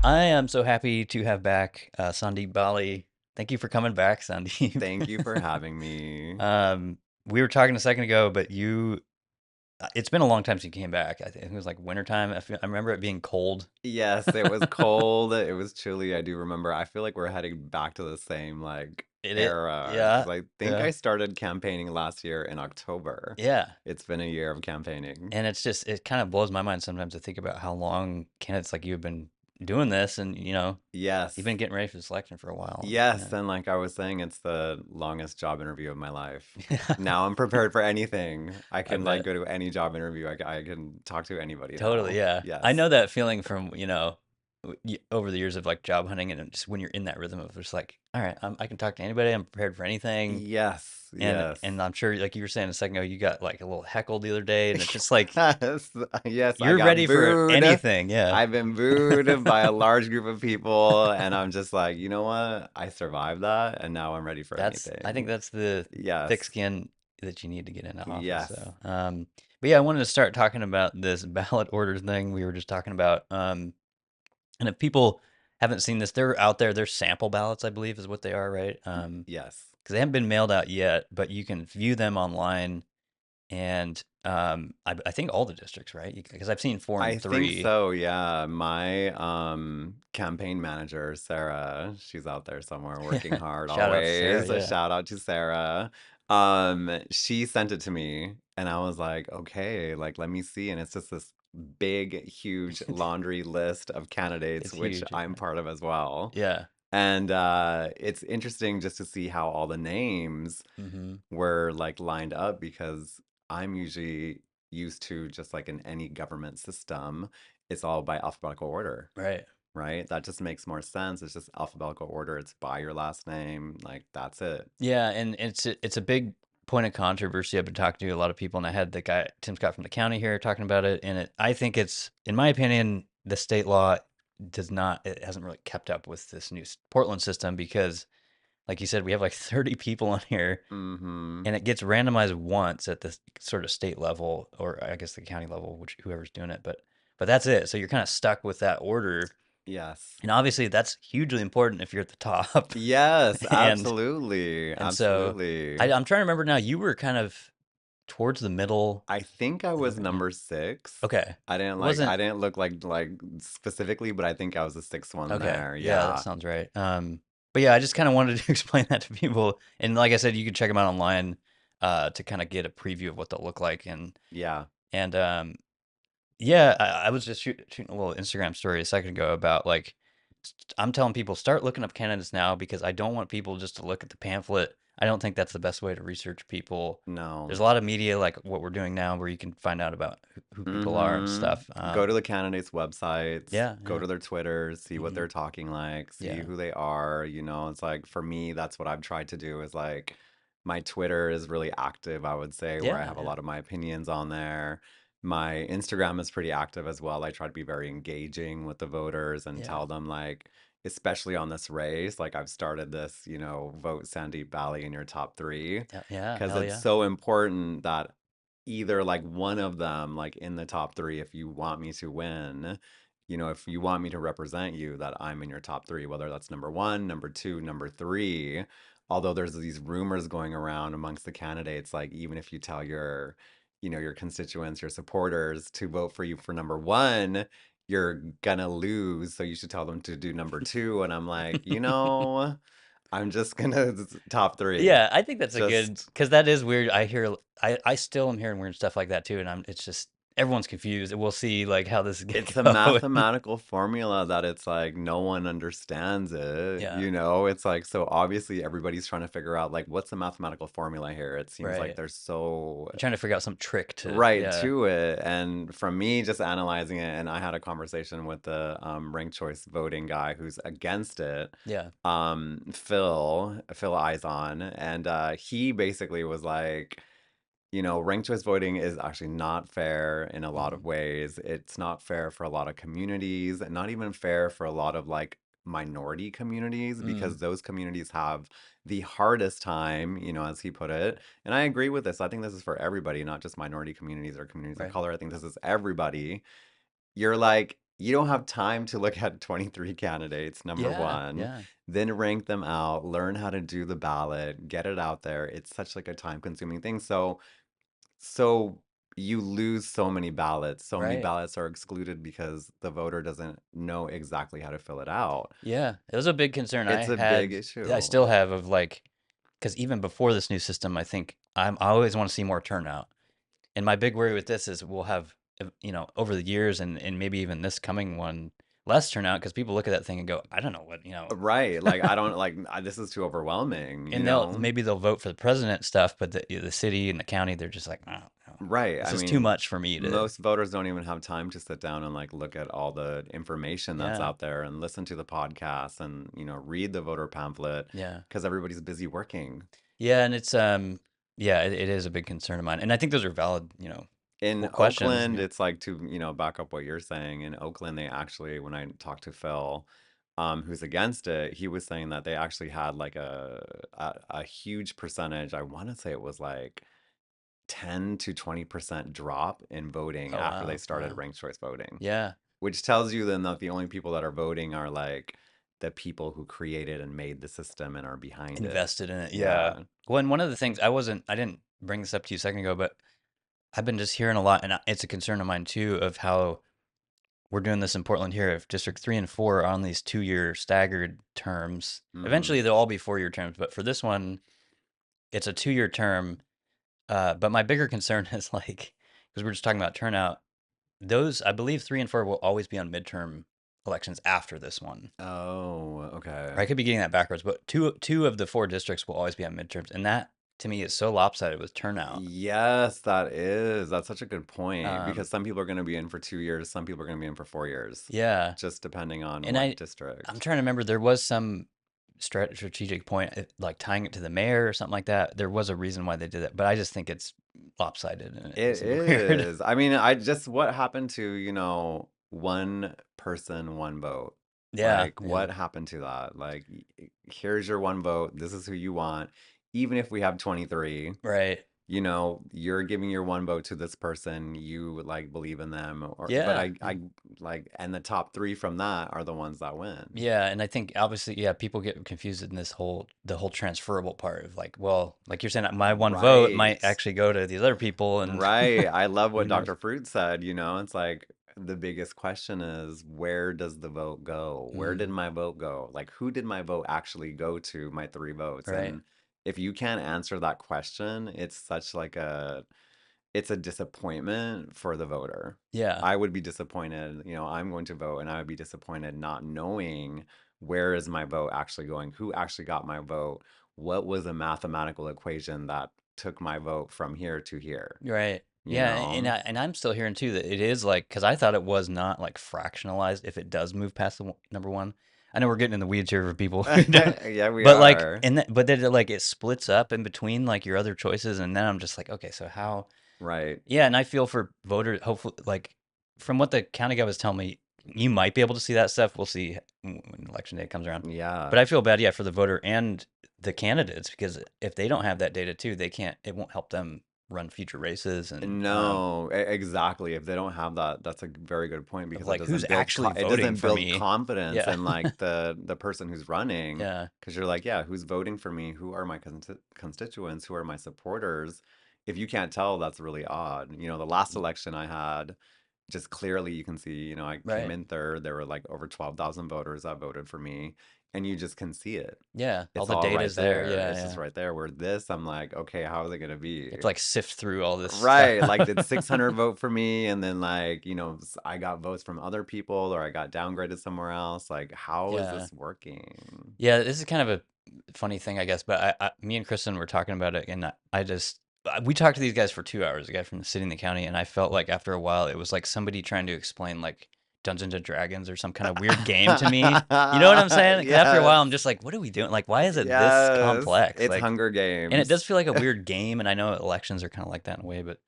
I am so happy to have back Sandeep Bali. Thank you for coming back, Sandeep. Thank you for having me. um, we were talking a second ago, but it's been a long time since you came back. I think it was like wintertime. I remember it being cold. Yes, it was cold, it was chilly, I do remember. I feel like we're heading back to the same era because Yeah, I think yeah, I started campaigning last year in October. yeah. It's been a year of campaigning. And it kind of blows my mind sometimes to think about how long candidates like you have been doing this, and you've Yes. been getting ready for the selection for a while. Yes, Yeah, and like I was saying, it's the longest job interview of my life. Now I'm prepared for anything. I I can like bet. go to any job interview. I can talk to anybody Totally, now. yeah. I Yes. know that feeling from, over the years of like job hunting and just when you're in that rhythm of just like, all right, I can talk to anybody. I'm prepared for anything. Yes, And yes. I'm sure, like you were saying a second ago, you got like a little heckle the other day, and it's just like Yes, yes, I you're got ready for booed. anything. Yeah, I've been booed by a large group of people, and I'm just like, you know what? I survived that, and now I'm ready for I think anything. that's the thick Yes, skin that you need to get into office. yes. But yeah, I wanted to start talking about this ballot orders thing we were just talking about. And if people haven't seen this, they're out there. They're sample ballots, I believe, is what they are, right? Yes. Because they haven't been mailed out yet, but you can view them online. And I think all the districts, right? Because I've seen four I and think three. so, yeah. My campaign manager, Sarah, she's out there somewhere working hard Shout out to Sarah. always. A Yeah. shout out to Sarah. She sent it to me and I was like, okay, like let me see. And it's just this big, huge laundry list of candidates, It's which huge. I'm Yeah. part of as well. Yeah. And it's interesting just to see how all the names Hmm. were like lined up because I'm usually used to just like in any government system, it's all by alphabetical order, Right. right? That just makes more sense. It's just alphabetical order. It's by your last name. Like that's it. Yeah, and it's a big point of controversy. I've been talking to a lot of people, and I had the guy Tim Scott from the county here talking about it. And I think it's, in my opinion, the state law it hasn't really kept up with this new Portland system because, like you said, we have like 30 people on here, Mm-hmm. and it gets randomized once at the sort of state level, or I guess the county level, which whoever's doing it. But that's it. So you're kind of stuck with that order, Yes. and obviously that's hugely important if you're at the top. Yes, and absolutely. and so Absolutely. I'm trying to remember now. You were kind of towards the middle. I think I Is that was right? Yeah. number six. Okay. It I wasn't didn't look like specifically, but I think I was the sixth one okay. there. Yeah, that Yeah. sounds right. But yeah, I just kind of wanted to explain that to people. And like I said, you can check them out online to kind of get a preview of what they'll look like. Yeah. And yeah, I was just shooting a little Instagram story a second ago about like I'm telling people start looking up candidates now because I don't want people just to look at the pamphlet. I don't think that's the best way to research people. There's No. a lot of media like what we're doing now where you can find out about who people are and stuff. Go to the candidates' websites, Yeah, go yeah, to their Twitters, see what hmm they're talking like, see yeah, who they are. It's like for me, that's what I've tried to do is like my Twitter is really active, I would say, where I yeah, have a yeah, lot of my opinions on there. My Instagram is pretty active as well. I try to be very engaging with the voters and yeah, tell them like, especially on this race, like I've started this, vote Sandeep Bali in your top three yeah, yeah, because hell it's yeah, so important that either like one of them like in the top three if you want me to win, if you want me to represent you, that I'm in your top three, whether that's number one, number two, number three. Although there's these rumors going around amongst the candidates, like even if you tell your constituents, your supporters to vote for you for number one, you're gonna lose, so you should tell them to do number two. And I'm like, I'm just gonna top three. yeah. I think that's a good Just because that is weird. I still am hearing weird stuff like that too, and it's just everyone's confused. We'll see like how this is it's a gonna go. mathematical formula that it's like no one understands it. Yeah, It's like so obviously everybody's trying to figure out like what's the mathematical formula here. It seems like right. they're so I'm trying to figure out some trick to right yeah, to it. And from me just analyzing it, and I had a conversation with the ranked choice voting guy who's against it, yeah. Phil Eison, and he basically was like, ranked choice voting is actually not fair in a lot Hmm. of ways. It's not fair for a lot of communities, and not even fair for a lot of like minority communities Mm, because those communities have the hardest time, as he put it. And I agree with this. I think this is for everybody, not just minority communities or communities of right. color. I think this is everybody. You're like, you don't have time to look at 23 candidates, number Yeah, one, yeah, then rank them out, learn how to do the ballot, get it out there. It's such like a time-consuming thing. So you lose so many ballots. So many right. ballots are excluded because the voter doesn't know exactly how to fill it out. Yeah, it was a big concern I It's a big had. I issue. still have of like, because even before this new system, I think I always want to see more turnout. And my big worry with this is we'll have, over the years and maybe even this coming one, less turnout because people look at that thing and go, I don't know what. Right. Like I don't like this is too overwhelming, you And know? maybe they'll vote for the president stuff, but the city and the county, they're just like, oh, no, Right. this I is too mean, much for me to, most voters don't even have time to sit down and like look at all the information that's yeah, out there and listen to the podcasts and, read the voter pamphlet yeah. because everybody's busy working. Yeah, and it's yeah, it is a big concern of mine. And I think those are valid, In questions. Oakland, Yeah. it's like to, back up what you're saying. In Oakland, they actually, when I talked to Phil, who's against it, he was saying that they actually had like a huge percentage. I want to say it was like 10 to 20% drop in voting Oh after they wow, started wow. ranked choice voting, Yeah, which tells you then that the only people that are voting are like the people who created and made the system and are behind it. invested in it. Yeah. Yeah. Well, and one of the things I didn't bring this up to you a second ago, but I've been just hearing a lot, and it's a concern of mine too, of how we're doing this in Portland here. If District 3 and 4 are on these 2-year staggered terms, Mm-hmm. eventually they'll all be 4-year terms. But for this one, it's a 2-year term. But my bigger concern is like, because we're just talking about turnout, those, I believe 3 and 4 will always be on midterm elections after this one. Oh, Or okay. I could be getting that backwards, but two of the 4 districts will always be on midterms. And that to me is so lopsided with turnout. Yes, that is. That's such a good point because Um, some people are going to be in for 2 years, some people are going to be in for 4 years, yeah. just depending on And what I'm district. trying to remember there was some strategic point like tying it to the mayor or something like that. There was a reason why they did it, but I just think it's lopsided and it It seems weird. is. I mean, I just what happened to, one person, one vote? Yeah, Like, yeah. what happened to that? Like, here's your one vote. This is who you want. Even if we have 23, Right. you're giving your one vote to this person, you like believe in them or but Yeah. I like and the top 3 from that are the ones that win. Yeah, and I think obviously, yeah, people get confused in the whole transferable part of like, well, like you're saying, my one vote might Right. actually go to these other people, and Right. I love who what knows? Dr. Fruit said, it's like the biggest question is where does the vote go? Where did Mm, my vote go? Like who did my vote actually go to, my 3 votes? right. And if you can't answer that question, it's such like it's a disappointment for the voter. Yeah. I would be disappointed, I'm going to vote and I would be disappointed not knowing where is my vote actually going? Who actually got my vote? What was a mathematical equation that took my vote from here to here? Right. You Yeah, know? and I'm still hearing too that it is like because I thought it was not like fractionalized if it does move past the number one. I know we're getting in the weeds here for people who don't, Yeah, we but like are. but then like it splits up in between like your other choices, and then I'm just like, okay, so how? Right. Yeah, and I feel for voters. Hopefully, like from what the county guy was telling me, you might be able to see that stuff. We'll see when election day comes around. Yeah. But I feel bad, yeah, for the voter and the candidates because if they don't have that data too, they can't. It won't help them run future races and No, exactly. If they don't have that, that's a very good point of because it like who's doesn't build actually it voting doesn't for build me. confidence Yeah, in like the person who's running yeah, because you're like, yeah, who's voting for me? Who are my constituents? Who are my supporters? If you can't tell, that's really odd. The last election I had, just clearly you can see, I came right. in third. There were like over 12,000 voters that voted for me, and you just can see it. Yeah, all It's the all right data's there. there. Yeah, It's just yeah. right there. Where this, I'm like, okay, how is it gonna You have be? to like sift through all this stuff. Right, like did 600 vote for me and then like, I got votes from other people or I got downgraded somewhere else. Like, how is Yeah. this working? Yeah, this is kind of a funny thing, I guess. But me and Kristen were talking about it, and we talked to these guys for 2 hours, a guy from the city and the county, and I felt like after a while, it was like somebody trying to explain like Dungeons and Dragons or some kind of weird game to me. You know what I'm saying? Because after a Yes. while, I'm just like, what are we doing? Like, why is it this Yes. complex? It's Like, Hunger and it does Games. feel like a weird game, and I know elections are kind of like that in a way, but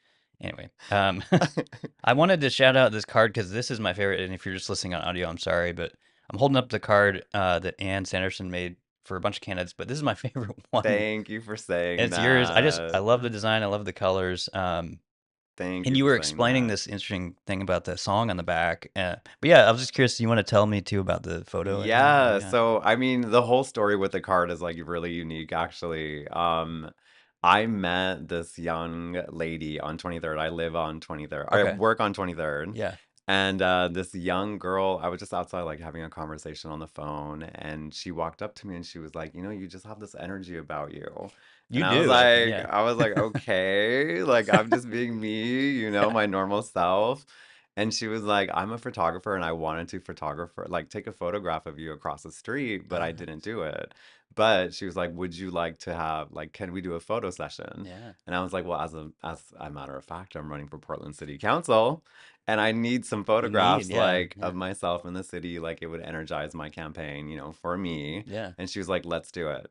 anyway. I wanted to shout out this card because this is my favorite. And if you're just listening on audio, I'm sorry, but I'm holding up the card that Ann Sanderson made for a bunch of candidates. But this is my favorite one, and Thank you for saying it's yours. I that. love the design. I love the colors. Thank And you you for were saying explaining that. this interesting thing about the song on the back. But yeah, I was just curious. You want to tell me too about the photo and everything? Or Yeah, yeah. so I mean, the whole story with the card is like really unique, actually. I met this young lady on 23rd. I live on 23rd. I Okay. work on 23rd. Yeah. And this young girl, I was just outside like having a conversation on the phone, and she walked up to me and she was like, you just have this energy about you. And You do. I think. Yeah. I was like, okay, like I'm just being me, Yeah. my normal self. And she was like, I'm a photographer and I wanted to photographer like take a photograph of you across the street, but Oh, I didn't nice. do it. But she was like, would you like to have like can we do a photo session? Yeah. And I was like, well, as a matter of fact, I'm running for Portland City Council and I need some You need. photographs Yeah. like Yeah. of myself in the city, like it would energize my campaign, for me. Yeah. And she was like, let's do it.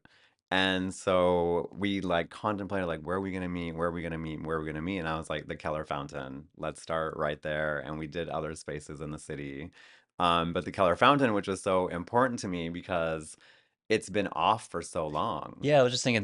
And so we like contemplated like where are we gonna meet, where are we gonna meet, where are we gonna meet? And I was like, the Keller Fountain. Let's start right there. And we did other spaces in the city. But the Keller Fountain, which was so important to me because it's been off for so long. Yeah. I was just thinking,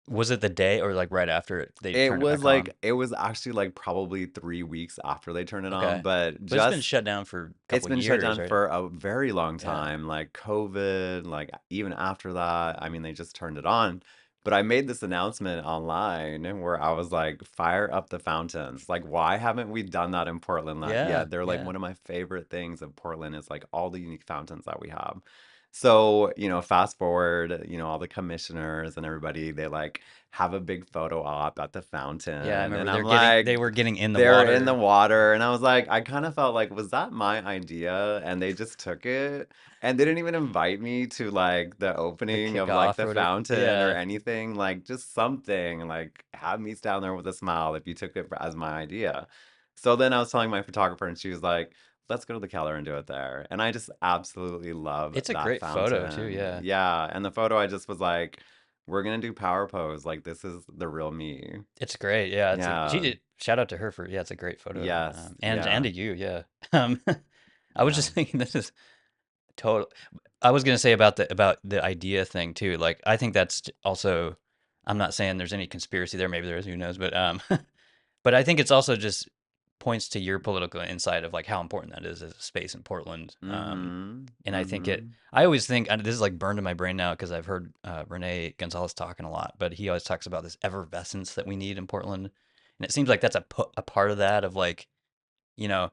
was it the day or like right after they turned it back on? It was actually like probably 3 weeks after they turned it on, Okay. but But it's been just shut down for a it's couple been shut years, down right? for a very long Yeah. time, like COVID, like even after that. I mean, they just turned it on. But I made this announcement online where I was like, fire up the fountains. Like, why haven't we done that in Portland Yeah. yet? They're like Yeah. one of my favorite things of Portland is like all the unique fountains that we have. So, fast forward, all the commissioners and everybody, they like have a big photo op at the Yeah. I fountain. remember And I'm they like, were getting in the they're in the water. water. Yeah. And I was like, I kind of felt like, was that my idea? And they just took it. And they didn't even invite me to like the The opening of like kickoff the or whatever. fountain or Yeah. anything, like just something, like have me stand there with a smile if you took it as my idea. So then I was telling my photographer, and she was like, let's go to the Keller and do it there. And I just absolutely love It's a that great photo too. fountain. Yeah. Yeah. And the photo, I just was like, we're gonna do power pose. Like this is the real me. It's great. Yeah. It's a she Yeah. did shout out to her for yeah, it's a great photo. Yes. And Yeah. to you, yeah. Um I was Yeah. just thinking this is total I was gonna say about the idea thing too. Like I think that's also I'm not saying there's any conspiracy there, maybe there is, who knows, but but I think it's also just points to your political insight of like how important that is as a space in Portland. Mm-hmm. And I think Mm-hmm. I always think, and this is like burned in my brain now because I've heard Renee Gonzalez talking a lot, but he always talks about this effervescence that we need in Portland. And it seems like that's a part of that of like, you know,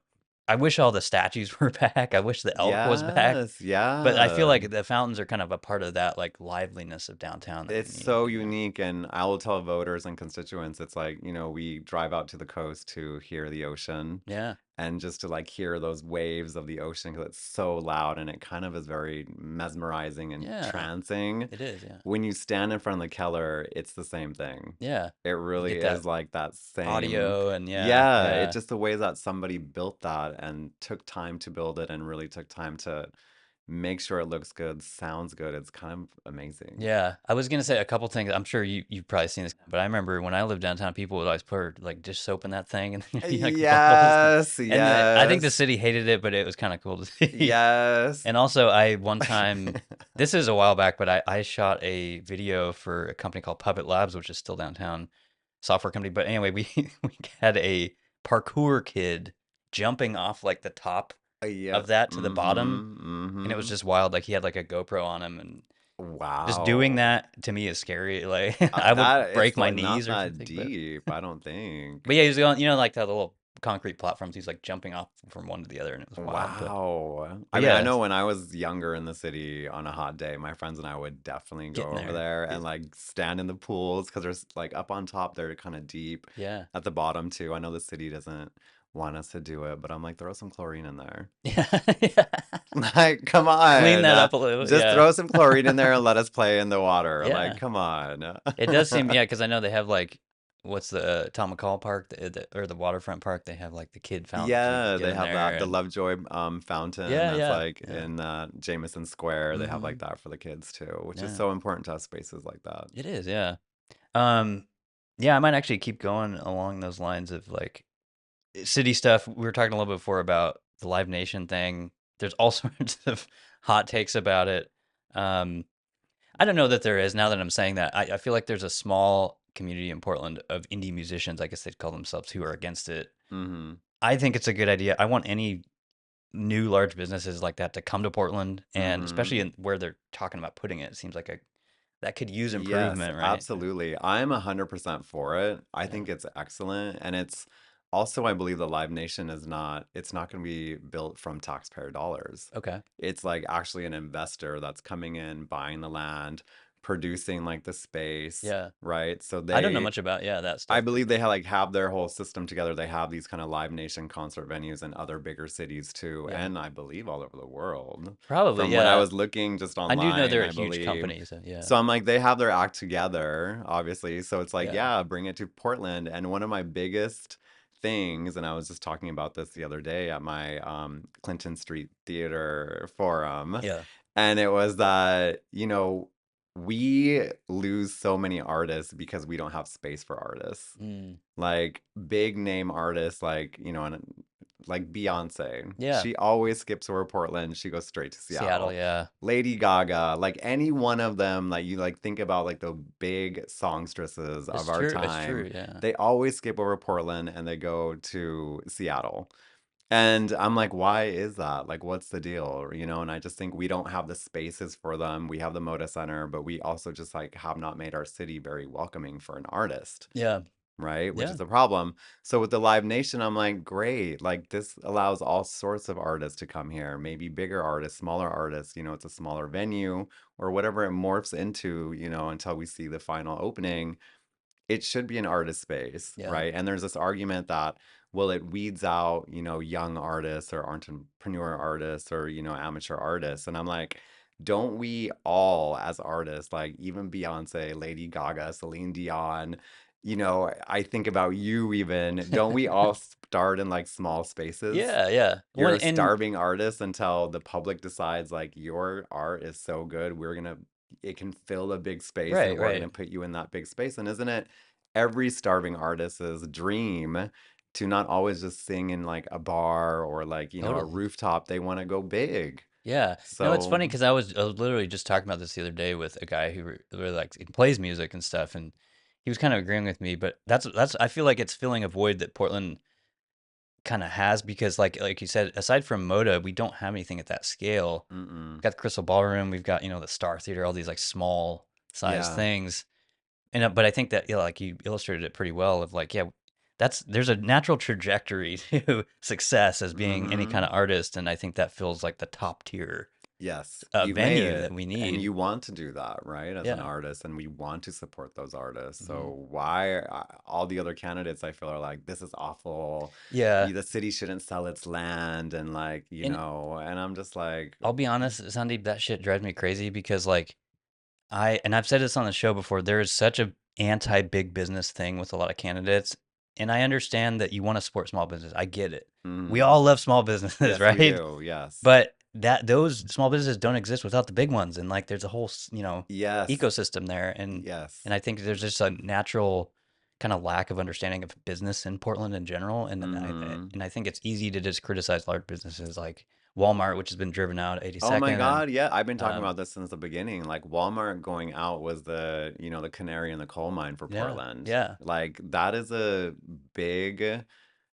I wish all the statues were back. I wish the elk was back. Yes. But I feel Yeah. like the fountains are kind of a part of that like liveliness of downtown that we It's need, so unique, and I will tell voters and constituents, it's like, we drive out to the coast to hear the ocean Yeah. and just to like hear those waves of the ocean because it's so loud and it kind of is very mesmerizing and Yeah. trancing. It is. Yeah. When you stand in front of the Keller, it's the same thing. Yeah. It You really get is that like that same, audio and yeah. yeah, it's Yeah. just the way that somebody built that and took time to build it and really took time to make sure it looks good, sounds good. It's kind of amazing. Yeah, I was gonna say a couple things. I'm sure you've probably seen this, but I remember when I lived downtown, people would always put like dish soap in that thing, and there'd be like bubbles, Yes, and I think the yes, city hated it, but it was kind of cool to see. yes. And also, I one time, this is a while back, but I shot a video for a company called Puppet Labs, which is still downtown, software company. But anyway, we we had a parkour kid jumping off like the top Yeah. of that to the bottom, Mm-hmm. and it was Mm-hmm. just wild. Like he had like a GoPro on him and just doing Wow. that to me is scary. Like I would That break it's my like not knees or that something. deep, I don't think. But yeah, he's going, like the little concrete platforms. He's like jumping off from one to the other, and it was wild. Wow. I But mean, I yeah, know it's when I was younger in the city on a hot day, my friends and I would definitely go getting over there. there and like stand in the pools because there's like up on top, they're kind of deep. Yeah, At the bottom too. I know the city doesn't want us to do it, but I'm like, throw some chlorine in there. yeah, yeah. Like, come Clean on. that up a little. Just Yeah, throw some chlorine in there and let us play in the water. Like, yeah. come on. It does seem because I know they have like what's the Tom McCall Park or the waterfront park. They have like the kid fountain, so you can Yeah, get they in have there that the and Lovejoy fountain yeah, that's yeah, like yeah. in Jameson Square. They have Hmm. like that for the kids too, which is Yeah, so important to have spaces like that. it is. Yeah. Um, yeah, I might actually keep going along those lines of like city stuff. We were talking a little bit before about the Live Nation thing. There's all sorts of hot takes about it. Um, I don't know that there is now that I'm saying that. I feel like there's a small community in Portland of indie musicians, I guess they'd call themselves, who are against it. Mm-hmm. I think it's a good idea. I want any new large businesses like that to come to Portland, and especially Mm-hmm. in where they're talking about putting it. It seems like a that could use Yes, improvement, right? absolutely. I'm 100% for it. I Yeah. think it's excellent. And it's also, I believe the Live Nation is not, it's not going to be built from taxpayer dollars. Okay. It's like actually an investor that's coming in, buying the land, producing like the space, Yeah. right? So I don't know they, much about that I stuff, but believe they have their whole system together. They have these kind of Live Nation concert venues in other bigger cities too, yeah. and I believe all over the world. Probably, From what I yeah. was looking just I do know online, they're a I huge believe. company, so yeah. So I'm like, they have their act together, obviously. So it's like, Yeah. yeah, bring it to Portland. And one of my biggest things, and I was just talking about this the other day at my Clinton Street Theater forum, Yeah. and it was that, we lose so many artists because we don't have space for artists. Mm. Like big name artists like, like Beyonce. Yeah. She always skips over Portland. She goes straight to Seattle, Seattle. yeah. Lady Gaga, like any one of them, like you like think about like the big songstresses of It's our true. It's time, true, yeah. they always skip over Portland and they go to Seattle. And I'm like, why is that? Like, what's the deal? And I just think we don't have the spaces for them. We have the Moda Center, but we also just like have not made our city very welcoming for an artist, Yeah. right? Which Yeah. is a problem. So with the Live Nation, I'm like, great. Like this allows all sorts of artists to come here, maybe bigger artists, smaller artists, it's a smaller venue or whatever it morphs into, until we see the final opening. It should be an artist space, Yeah. right? And there's this argument that, well, it weeds out, young artists or entrepreneur artists or, amateur artists. And I'm like, don't we all, as artists, like even Beyonce, Lady Gaga, Celine Dion, I think about you even, don't we all start in like small spaces? Yeah, yeah. You're One a and starving artist until the public decides like your art is so good, it can fill a big space and right, we're gonna right. put you in that big space. And isn't it every starving artist's dream to not always just sing in like a bar or like, a Totally. rooftop? They want to go big. Yeah. No, it's So, funny because I was literally just talking about this the other day with a guy who really likes he plays music and stuff, and he was kind of agreeing with me. But that's I feel like it's filling a void that Portland kind of has because, like you said, aside from Moda, we don't have anything at that scale. mm-mm. We've got the Crystal Ballroom, we've got the Star Theater, all these like small size Yeah. things. And but I think that like you illustrated it pretty well of like yeah, there's a natural trajectory to success as being any kind Mm-hmm. of artist, and I think that feels like the top tier Yes, you've made venue it, that we and need. you want to do that, right? As an Yeah. artist, and we want to support those artists. Hmm. So why all the other candidates I feel are like, this is awful. Yeah. The city shouldn't sell its land, and like, And and I'm just like, I'll be honest, Sandeep, that shit drives me crazy because like I've said this on the show before, there is such a anti big business thing with a lot of candidates. And I understand that you want to support small business. I get it. We mm, all love small businesses, yes, we right? do. Yes, But that those small businesses don't exist without the big ones, and like there's a whole yes, ecosystem there, yes. and I think there's just a natural kind of lack of understanding of business in Portland in general, Mm-hmm. and I think it's easy to just criticize large businesses like Walmart, which has been driven out at Oh my 82nd, and God, yeah, I've been talking um, about this since the beginning. Like Walmart going out was the canary in the coal mine for yeah, Portland. yeah, Like that is a big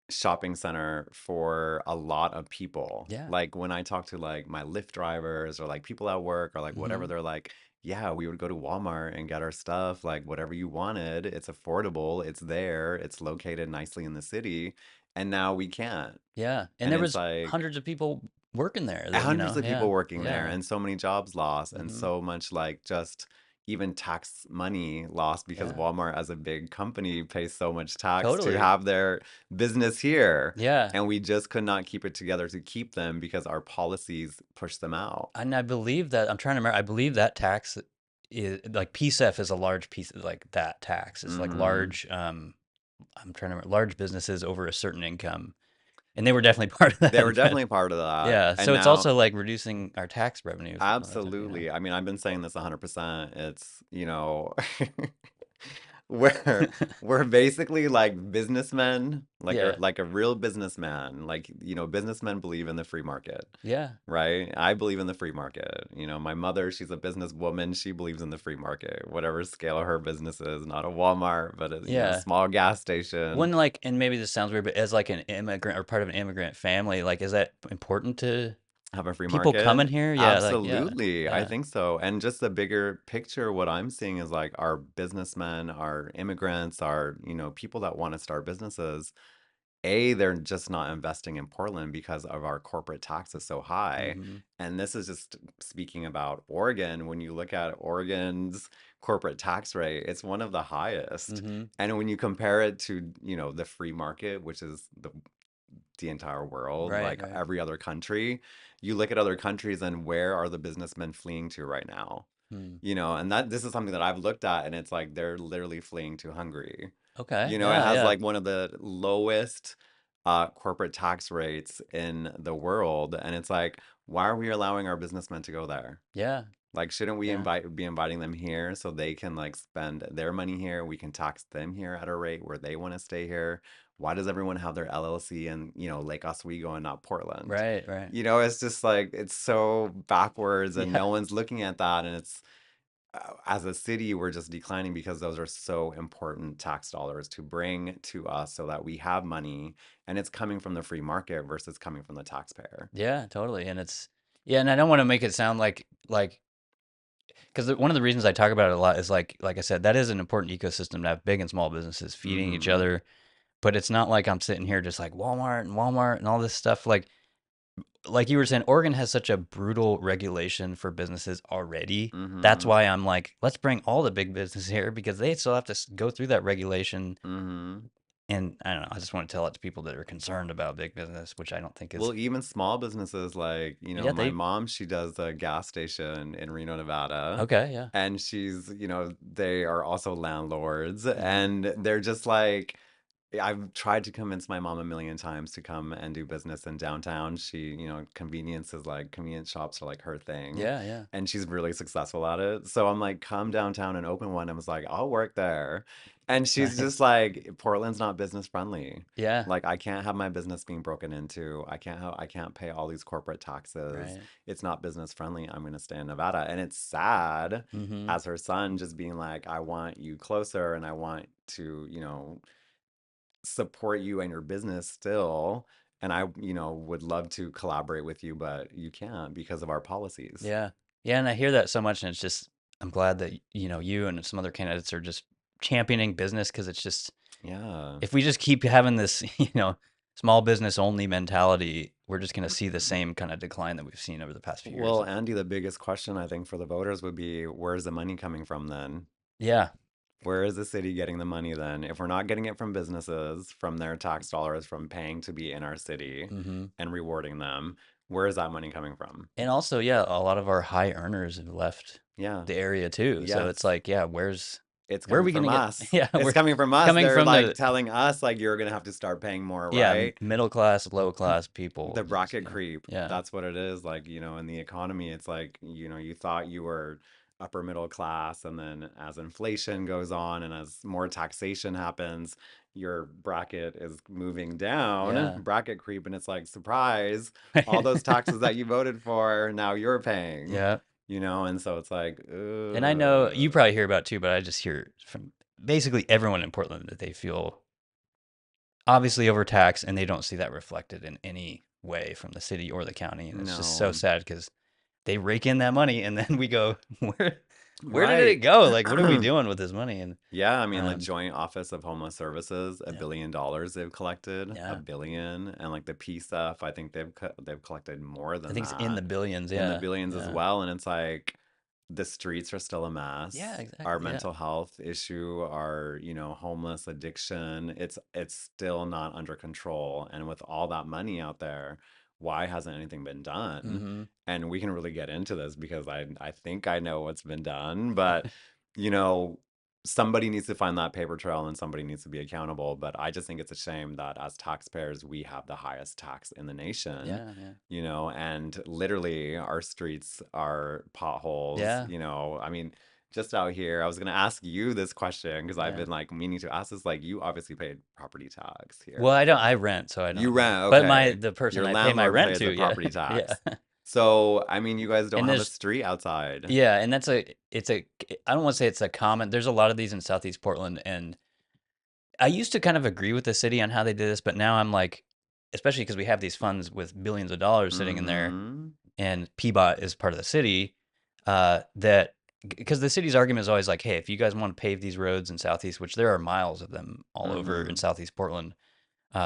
shopping center for a lot of people. yeah, Like when I talk to like my Lyft drivers or like people at work or like whatever, hmm, they're like, yeah, we would go to Walmart and get our stuff, like whatever you wanted. It's affordable, it's there, it's located nicely in the city, and now we can't. yeah, and And there it's was like hundreds of people working there that hundreds of yeah, people working there yeah, and so many jobs lost and hmm, so much like just even tax money lost because yeah, Walmart as a big company pays so much tax to totally, have their business here, yeah. and we just could not keep it together to keep them because our policies push them out. And I believe that I'm trying to remember. I believe that tax is like PSEF is a large piece of like that tax. It's like Hmm. large. I'm trying to remember large businesses over a certain income, and they were definitely part of They were that. But definitely part of that, yeah, and so it's now also like reducing our tax revenues and all that stuff. Yeah, absolutely. I mean, I've been saying this 100%. It's, where we're basically like businessmen, Yeah. like a real businessman. Like, businessmen believe in the free market, Yeah. right? I believe in the free market. My mother, she's a businesswoman. She believes in the free market, whatever scale her business is, not a Walmart, but a Yeah. small gas station. When like, and maybe this sounds weird, but as like an immigrant or part of an immigrant family, like, is that important to Have a free people coming market? here? Yeah. Like, yeah. Absolutely. I Yeah. think so. And just the bigger picture, what I'm seeing is like our businessmen, our immigrants, our, people that want to start businesses. They're just not investing in Portland because of our corporate taxes so high. Mm-hmm. And this is just speaking about Oregon. When you look at Oregon's corporate tax rate, it's one of the highest. Mm-hmm. And when you compare it to, the free market, which is the entire world, Right. like Right. every other country, you look at other countries and where are the businessmen fleeing to right now? Hmm. And that this is something that I've looked at and it's like they're literally fleeing to Hungary. Okay. It Yeah. has Yeah. like one of the lowest corporate tax rates in the world. And it's like, why are we allowing our businessmen to go there? Yeah. Like, shouldn't we Yeah. be inviting them here so they can like spend their money here? We can tax them here at a rate where they want to stay here. Why does everyone have their LLC in, Lake Oswego and not Portland? Right. Right. It's just like it's so backwards and Yeah. no one's looking at that. And it's as a city, we're just declining because those are so important tax dollars to bring to us so that we have money and it's coming from the free market versus coming from the taxpayer. Yeah. Totally. And it's, yeah. And I don't want to make it sound like, because one of the reasons I talk about it a lot is like I said, that is an important ecosystem to have big and small businesses feeding each Mm-hmm. other. But it's not like I'm sitting here just like Walmart and all this stuff. Like you were saying, Oregon has such a brutal regulation for businesses already. That's Mm-hmm. why I'm like, let's bring all the big business here because they still have to go through that regulation. Mm-hmm. And I don't know. I just want to tell it to people that are concerned about big business, which I don't think is. Well, even small businesses like, Yeah, my they. mom, she does a gas station in Reno, Nevada, Okay, yeah. and they are also landlords, Hmm. and they're just like, I've tried to convince my mom a million times to come and do business in downtown. Convenience shops are like her thing, Yeah, yeah. and she's really successful at it. So I'm like, come downtown and open one. I was like, I'll work there. And she's just Nice. like, Portland's not business friendly. Yeah, Like I can't have my business being broken into. I can't pay all these corporate taxes. right. It's not business friendly. I'm gonna stay in Nevada. And it's sad Hmm. as her son just being like, I want you closer and I want to, support you and your business still. And I, would love to collaborate with you, but you can't because of our policies. Yeah. Yeah, and I hear that so much, and it's just I'm glad that you and some other candidates are just championing business because it's just Yeah. if we just keep having this small business only mentality, we're just gonna see the same kind of decline that we've seen over the past few years. Well, Andy, the biggest question I think for the voters would be where's the money coming from then? Yeah. Where is the city getting the money then? If we're not getting it from businesses, from their tax dollars, from paying to be in our city Hmm. and rewarding them, where is that money coming from? And also, yeah, a lot of our high earners have left Yeah. the area too. So it's Yes. like, yeah, It's where are coming we from gonna get? us. Yeah, It's we're coming from us. coming They're from like the telling us like you're gonna have to start paying more, yeah right? middle class, low class people. The bracket creep. Yeah, That's what it is. Like, in the economy, it's like, you thought you were upper middle class, and then as inflation goes on and as more taxation happens, your bracket is moving down, yeah. bracket creep, and it's like, surprise, all those taxes that you voted for, now you're paying, Yeah. and so it's like, And I know you probably hear about it too, but I just hear from basically everyone in Portland that they feel obviously overtaxed and they don't see that reflected in any way from the city or the county. And it's just so no, sad because they rake in that money and then we go, where did it right. go? Like, what are we doing with this money? And Yeah, I mean, the um, Joint Office of Homeless Services, $1 yeah, billion they've collected, a yeah. billion, and like the PSF, I think they've collected more I than think it's in the that, billions. in the Yeah, billions as yeah, well. And it's like the streets are still a yeah, mess. Our exactly. Yeah, mental health issue, our homeless addiction, it's still not under control. And with all that money out there, why hasn't anything been done? mm-hmm. And we can really get into this because I think I know what's been done, but you know somebody needs to find that paper trail and somebody needs to be accountable. But I just think it's a shame that as taxpayers, we have the highest tax in the nation, Yeah, yeah, and literally our streets are potholes, yeah. I mean, just out here. I was gonna ask you this question because I've Yeah. been like meaning to ask this. Like, you obviously paid property tax Well, here. I don't. I rent, so I You don't. rent, But okay. the person Your I pay my landlord rent pays to, the yeah, property yeah, tax. So, I mean, you guys don't and have a there's street outside. yeah, and that's a it's a I don't want to say it's a common. There's a lot of these in Southeast Portland, and I used to kind of agree with the city on how they did this, but now I'm like, especially because we have these funds with billions of dollars sitting in there, Mm-hmm. and PBOT is part of the city. That because the city's argument is always like, hey, if you guys want to pave these roads in Southeast, which there are miles of them all over in Mm-hmm. Southeast Portland,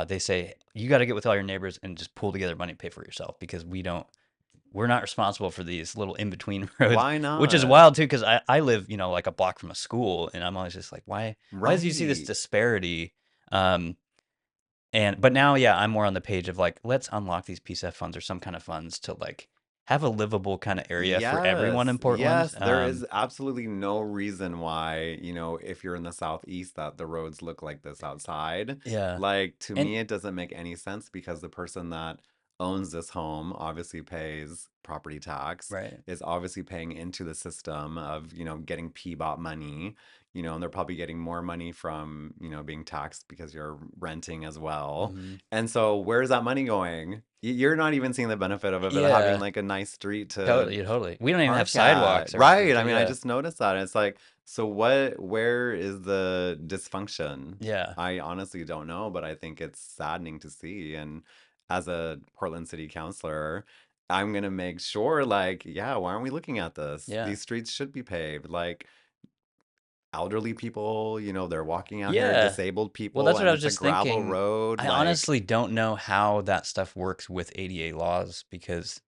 they say you got to get with all your neighbors and just pool together money and pay for it yourself because we're not responsible for these little in between roads, Why which is not? wild too because I live like a block from a school, and I'm always just like, why does you see this Right. disparity? Um, but now, yeah, I'm more on the page of like, let's unlock these PSF funds or some kind of funds to like have a livable kind of area for everyone in Yes, Portland. yes, there is absolutely no reason why, if you're in the southeast that the roads look like this outside. Yeah, Like, to and me, it doesn't make any sense because the person that owns this home obviously pays property tax, right. is obviously paying into the system of, getting PBOT money, and they're probably getting more money from, being taxed because you're renting as well. Hmm. And so where's that money going? You're not even seeing the benefit of it having Yeah, like a nice street to totally, totally. We don't even have park at. sidewalks or anything Right. I too. mean, I Yeah, just noticed that. And it's like, so where is the dysfunction? yeah, I honestly don't know, but I think it's saddening to see. And as a Portland City Councilor, I'm gonna make sure, like, yeah, why aren't we looking at this? yeah, These streets should be paved. Like, elderly people, they're walking out here, yeah. disabled Well, people, that's what and I was it's a just gravel thinking. road. I Like, honestly don't know how that stuff works with ADA laws because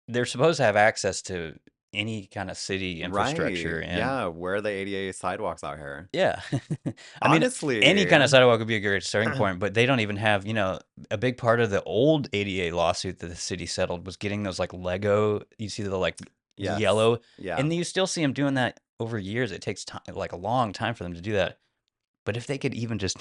they're supposed to have access to any kind of city right. infrastructure. And Yeah. Where are the ADA sidewalks out here? yeah, I mean, any Honestly. kind of sidewalk would be a great starting point, but they don't even have, a big part of the old ADA lawsuit that the city settled was getting those like Lego, you see the like Yes. yellow, Yeah. and you still see them doing that over years. It takes time, like a long time for them to do that. But if they could even just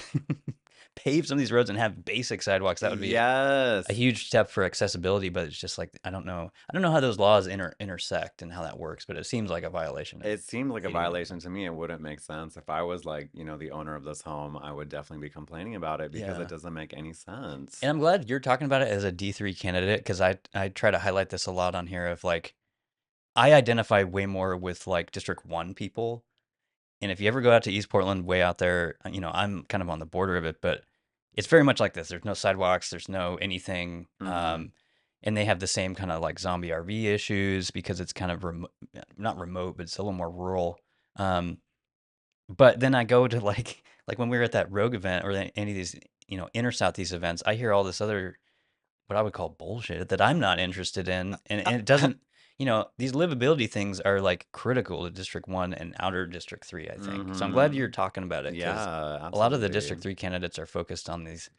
pave some of these roads and have basic sidewalks, that would be a Yes. huge step for accessibility. But it's just like I don't know how those laws intersect and how that works, but it seems like a violation of It seemed like a ADA. violation to me. It wouldn't make sense. If I was like, the owner of this home, I would definitely be complaining about it because it Yeah. doesn't make any sense. And I'm glad you're talking about it as a D3 candidate because I try to highlight this a lot on here of like I identify way more with like District 1 people. And if you ever go out to East Portland, way out there, I'm kind of on the border of it, but it's very much like this. There's no sidewalks, there's no anything. Mm-hmm. And they have the same kind of like zombie RV issues because it's kind of not remote, but it's a little more rural. Um, but then I go to like like when we were at that Rogue event or any of these inner Southeast events, I hear all this other what I would call bullshit that I'm not interested in, and it doesn't. These livability things are like critical to District 1 and outer District 3, I think. So I'm glad Mm-hmm. you're talking about it because Yeah, a lot of the absolutely. District 3 candidates are focused on these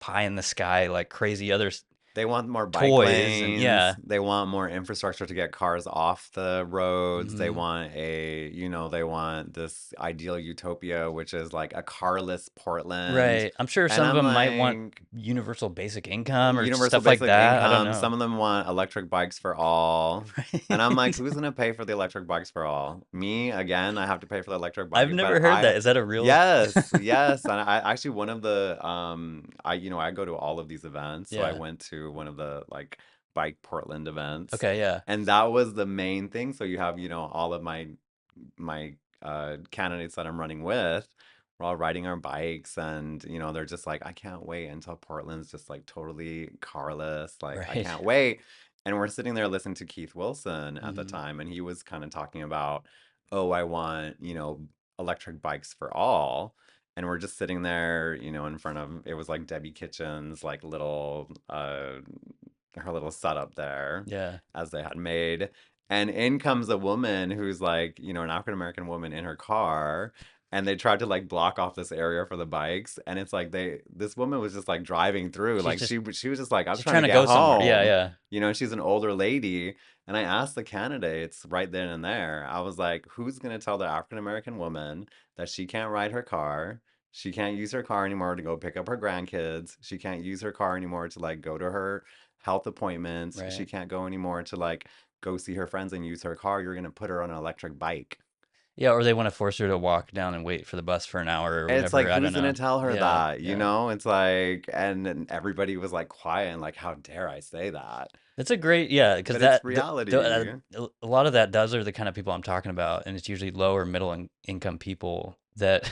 pie in the sky, like crazy other They want more bike toys, and lanes. yeah, They want more infrastructure to get cars off the roads. They hmm, want they want this ideal utopia, which is like a carless Portland. right. I'm sure And some of I'm them might want like, universal basic income or universal stuff like basic that. I don't income. know. Some of them want electric bikes for all. And I'm like, Right. who's gonna pay for the electric bikes for all? Me again, I have to pay for the electric I've bike, never but heard that. Is that a real? yes, yes. And I actually one of the I go to all of these events. So I Yeah. went to one of the like Bike Portland events. Okay. Yeah. And that was the main thing. So you have, all of my candidates that I'm running with, we're all riding our bikes, and they're just like, I can't wait until Portland's just like totally carless. Like, I Right. can't wait. And we're sitting there listening to Keith Wilson at the Hmm. time, and he was kind of talking about, oh, I want, electric bikes for all. And we're just sitting there, in front of it was like Debbie Kitchen's like little her little setup there Yeah. as they had made. And in comes a woman who's like, an African American woman in her car. And they tried to like block off this area for the bikes. And it's like this woman was just like driving through. She's Like just she was just like, I'm she's trying trying to to get go somewhere. Yeah. home. Yeah. And she's an older lady. And I asked the candidates right then and there, I was like, who's going to tell the African American woman that she can't ride her car? She can't use her car anymore to go pick up her grandkids. She can't use her car anymore to like go to her health appointments. She Right. can't go anymore to like go see her friends and use her car. You're gonna put her on an electric bike. Yeah, or they want to force her to walk down and wait for the bus for an hour or And it's like, whatever. I don't who's gonna know. tell her Yeah, that? You yeah. know, it's like, and everybody was like quiet and like, how dare I say that? That's a great, yeah, because But it's the, reality. a lot of that does are the kind of people I'm talking about, and it's usually lower middle income people that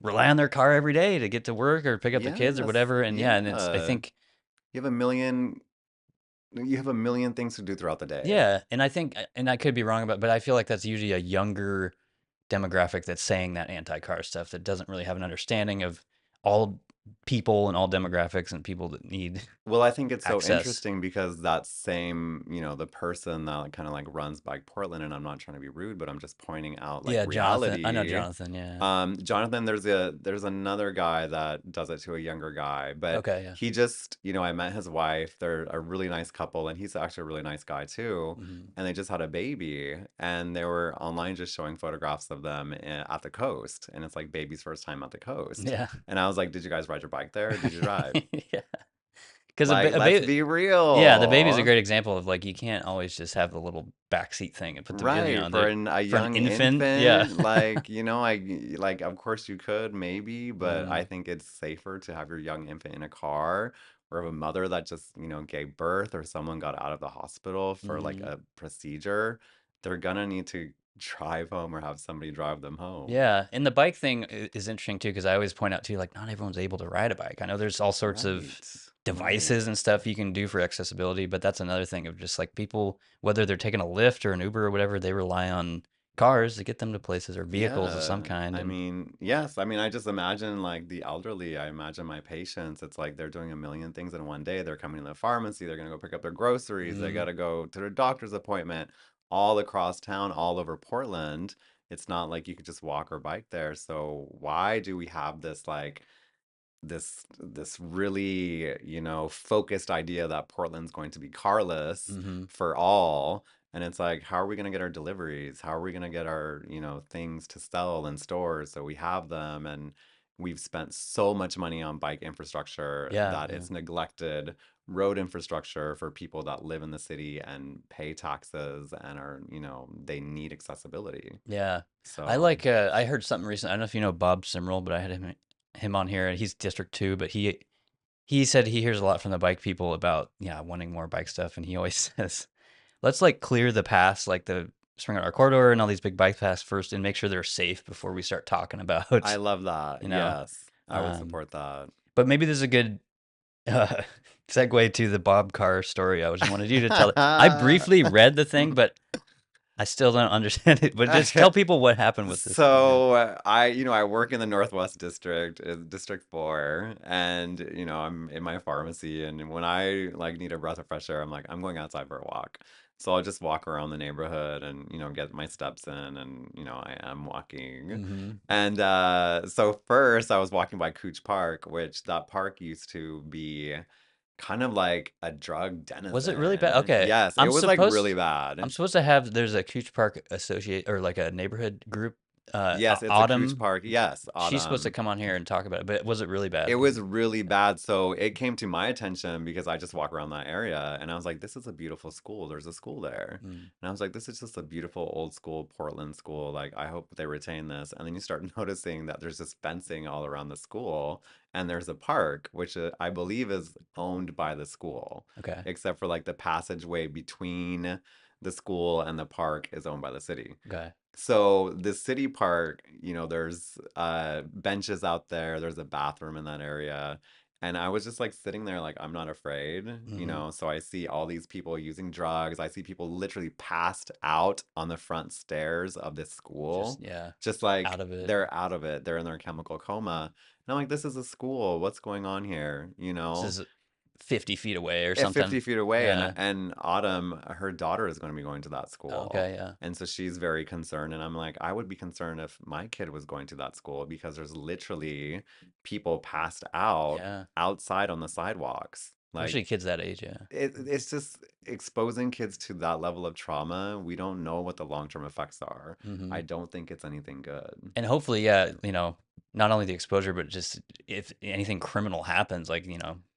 rely on their car every day to get to work or pick up their kids or Yes, whatever. And yeah, and it's I yeah. think You have a million, you have a million things to do throughout the day. yeah, and I think and I could be wrong about, but I feel like that's usually a younger demographic that's saying that anti-car stuff that doesn't really have an understanding of all people and all demographics and people that need Well, I think it's so access. interesting because that same, the person that kind of like runs Bike Portland, and I'm not trying to be rude, but I'm just pointing out like Yeah, Jonathan. I know reality. Jonathan. Yeah. Jonathan, there's another guy that does it to a younger guy, but Okay. Yeah. he just, I met his wife. They're a really nice couple, and he's actually a really nice guy too. Hmm. And they just had a baby, and they were online just showing photographs of them at the coast, and it's like baby's first time at the coast. Yeah. And I was like, "Did you guys ride your bike there? Or did you drive?" Yeah. Because Like, a let's baby, be yeah, the baby's a real. great example of like you can't always just have the little backseat thing and put them, Right, for a for an young infant. Yeah. infant, like, like of course you could maybe, but I Hmm. think it's safer to have your young infant in a car or a mother that just, gave birth or someone got out of the hospital for like Hmm. a procedure. They're gonna need to drive home or have somebody drive them home. Yeah, and the bike thing is interesting too because I always point out too, like not everyone's able to ride a bike. I know there's all sorts of Right. devices Right. and stuff you can do for accessibility, but that's another thing of just like people, whether they're taking a Lyft or an Uber or whatever, they rely on cars to get them to places or vehicles of some Yeah, kind. I And mean, yes, I mean, I just imagine like the elderly. I imagine my patients. It's like they're doing a million things in one day. They're coming to the pharmacy, they're gonna go pick up their groceries, they mm, gotta go to their doctor's appointment, all across town, all over Portland. It's not like you could just walk or bike there. So why do we have this like this really, focused idea that Portland's going to be carless hmm, for all? And it's like, how are we going to get our deliveries? How are we going to get our, things to sell in stores so we have them? And we've spent so much money on bike infrastructure yeah, that yeah, it's neglected road infrastructure for people that live in the city and pay taxes and are, they need accessibility. yeah. I So like. I heard something recently. I don't know if you know Bob Simrel, but I had him on here, and he's District Two, but he said he hears a lot from the bike people about yeah wanting more bike stuff, and he always says let's like clear the paths, like the Spring Art Corridor and all these big bike paths first, and make sure they're safe before we start talking I about, love that. you know. Yes, I would Um, support that. but maybe this is a good uh, segue to the Bob Carr story. I just wanted you to tell it. I briefly read the thing, but I still don't understand it. But just tell people what happened with this. Yeah. So I work in the Northwest District, District 4, and I'm in my pharmacy, and when I like need a breath of fresh air, I'm like, I'm going outside for a walk. So I'll just walk around the neighborhood and get my steps in, and I am walking. Hmm. And so first I was walking by Cooch Park, which that park used to be kind of like a drug Was it really bad? denizen. Okay, Yes, it was like really I'm bad. supposed to have. There's a Cooch Park associate or like a neighborhood group. Yes, it's a Cooch Autumn. Park. Yes, She's supposed to Autumn. come on here and talk about it, but was it really It bad? was really bad. So it came to my attention because I just walk around that area and I was like, this is a beautiful school. There's a school there. Mm, And I was like, this is just a beautiful old school, Portland school. Like, I hope they retain this. And then you start noticing that there's just fencing all around the school and there's a park, which I believe is owned by the school, okay. except for like the passageway between the school and the park is owned by the city. Okay. So the city park, there's benches out there, there's a bathroom in that area. And I was just like sitting there like I'm not afraid, Hmm. So I see all these people using drugs. I see people literally passed out on the front stairs of this Just school. yeah, Just like out of it. they're out of it. They're in their chemical coma. And I'm like, this is a school. What's going on here? This is 50 feet away or At something. 50 feet away, and Yeah. Autumn, her daughter is going to be going to that Oh, school. okay. Yeah. And so she's very concerned. And I'm like, I would be concerned if my kid was going to that school because there's literally people passed out Yeah. outside on the sidewalks. Especially Like, kids that age. Yeah. it's just exposing kids to that level of trauma. We don't know what the long-term effects are. Hmm. I don't think it's anything good. And hopefully, yeah, not only the exposure, but just if anything criminal happens, like,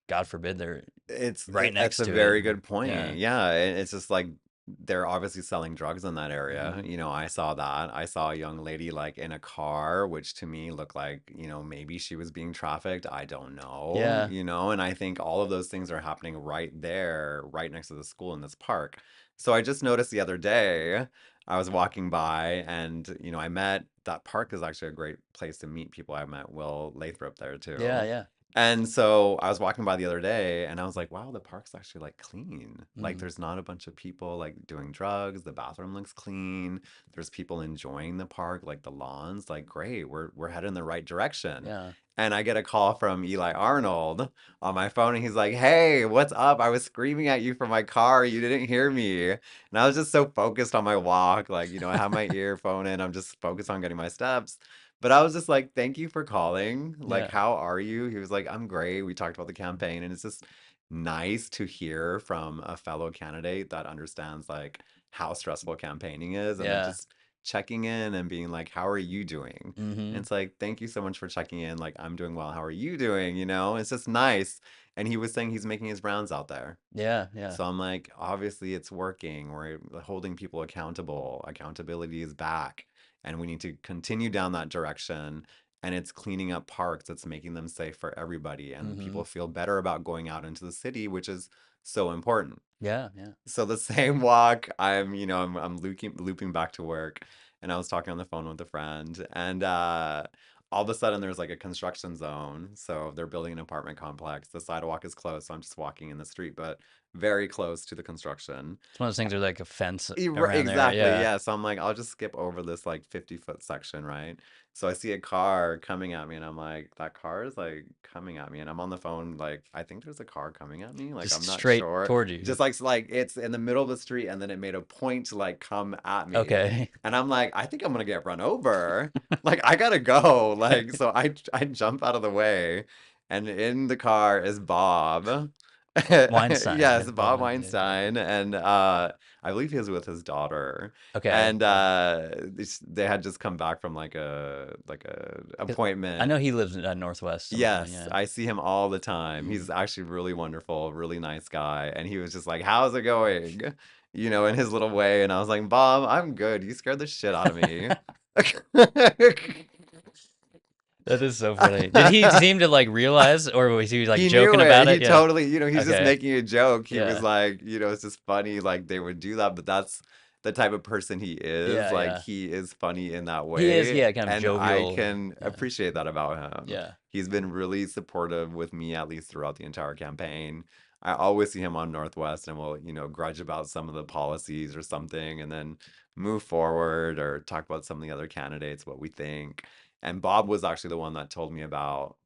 God forbid they're right That's next a to it. very And, good point. yeah. Yeah, it's just like they're obviously selling drugs in that area. Hmm. I saw that. I saw a young lady like in a car, which to me looked like, maybe she was being trafficked. I don't know, Yeah. and I think all of those things are happening right there, right next to the school in this park. So I just noticed the other day, I was walking by and, I met that park is actually a great place to meet people. I met Will Lathrop there Yeah. too. Yeah. And so I was walking by the other day and I was like, wow, the park's actually like clean. Like Hmm. there's not a bunch of people like doing drugs. The bathroom looks clean. There's people enjoying the park, like the lawns, like great. We're heading in the right direction. Yeah. And I get a call from Eli Arnold on my phone and he's like, "Hey, what's up? I was screaming at you from my car. You didn't hear me." And I was just so focused on my walk, like, I have my earphone in. I'm just focused on getting my steps. But I was just like, thank you for calling. Like, Yeah. how are you? He was like, I'm great. We talked about the campaign, and it's just nice to hear from a fellow candidate that understands like how stressful campaigning is, and then Yeah. just checking in and being like, how are you doing? And Hmm. it's like, thank you so much for checking in. Like, I'm doing well. How are you doing? It's just nice. And he was saying he's making his rounds out there. Yeah. Yeah. So I'm like, obviously it's working. We're holding people accountable. Accountability is back. And we need to continue down that direction. And it's cleaning up parks. It's making them safe for everybody. And Hmm. people feel better about going out into the city, which is so important. Yeah. Yeah. So the same walk, I'm looping back to work, and I was talking on the phone with a friend, and all of a sudden there's like a construction zone. So they're building an apartment complex. The sidewalk is closed, so I'm just walking in the street, but very close to the construction. It's one of those things. There's like a fence around there. Exactly, Yeah. yeah. So I'm like, I'll just skip over this like 50-foot section, right? So I see a car coming at me, and I'm like, that car is like coming at me, and I'm on the phone, like, I think there's a car coming at me. Like, Just I'm not straight sure. toward you. Just like it's in the middle of the street, and then it made a point to like come at me, Okay. and I'm like, I think I'm gonna get run over. Like, I gotta go. Like, so I jump out of the way, and in the car is Bob. Weinstein. Yeah. Yes, Bob Bob Weinstein. Yeah. Weinstein, and I believe he was with his daughter, Okay. and Yeah. they had just come back from like a 'Cause I appointment. know he lives in Northwest somewhere. Yes, Yeah. I see him all the time. Hmm. He's actually really wonderful, really nice guy, and he was just like, "How's it going?" In his little way, and I was like, "Bob, I'm good. You scared the shit out of me." That is so funny. Did he seem to like realize, or was he like He knew joking it. about He it? Yeah. totally, he's just Okay. making a joke. He was Yeah. like, it's just funny, like they would do that, but that's the type of person he is. Yeah. Like Yeah. he is funny in that He is. way, Yeah. Kind of and I jovial. can Yeah. appreciate that about him. Yeah. He's been really supportive with me, at least throughout the entire campaign. I always see him on Northwest and we'll, grudge about some of the policies or something, and then move forward or talk about some of the other candidates, what we think. And Bob was actually the one that told me about